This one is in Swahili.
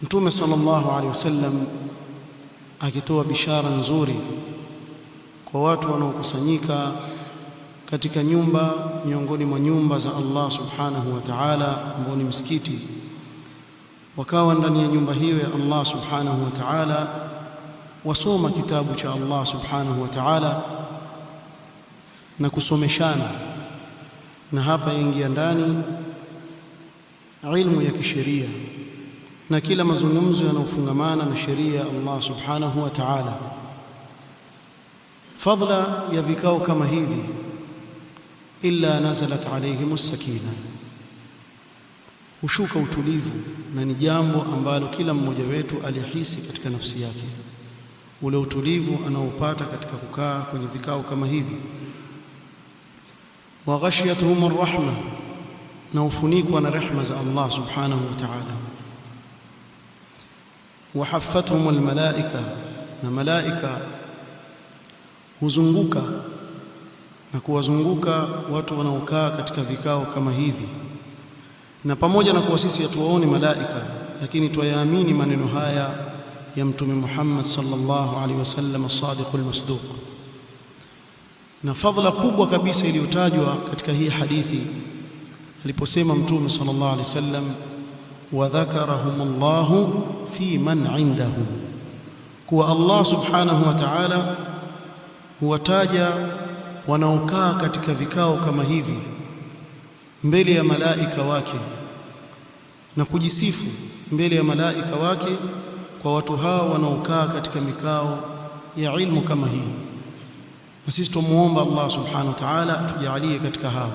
Mtume sallallahu alaihi wasallam akitoa bishara nzuri kwa watu wanaokusanyika katika nyumba miongoni mwa nyumba za Allah subhanahu wa ta'ala, ambao ni msikiti, wakawa ndani ya nyumba hiyo ya Allah subhanahu wa ta'ala wasoma kitabu cha Allah subhanahu wa ta'ala na kusomeshana. Na hapa yaingia ndani ilmu ya kisheria na kila mazungumzo yanayofungamana na sheria ya Allah subhanahu wa ta'ala. Fadla ya vikao kama hivi, illa nazalat alayhimus sakina, hushuka utulivu, na ni jambo ambalo kila mmoja wetu alihisi katika nafsi yake, ule utulivu anaopata katika kukaa kwenye vikao kama hivi. Wa ghashiyatuhum arrahma, na ufunikwa na rehma za Allah subhanahu wa ta'ala. Wa haffathum almalaika, na malaika huzunguka na kuwazunguka watu wanaokaa katika vikao kama hivi. Na pamoja na kuwa sisi hatuwaoni malaika, lakini twayaamini maneno haya ya Mtume Muhammad sallallahu alaihi wasallam as-sadiqul masduq. Na fadhila kubwa kabisa iliyotajwa katika hii hadithi aliposema Mtume sallallahu alaihi wasallam, wa dhakarahumullahu fi man indahu, kuwa Allah subhanahu wa ta'ala huwataja wanaokaa katika vikao kama hivi mbele ya malaika wake, na kujisifu mbele ya malaika wake kwa watu hao wanaokaa katika mikao ya ilmu kama hii. Na sisi tumuomba Allah subhanahu wa ta'ala atujalie katika hao.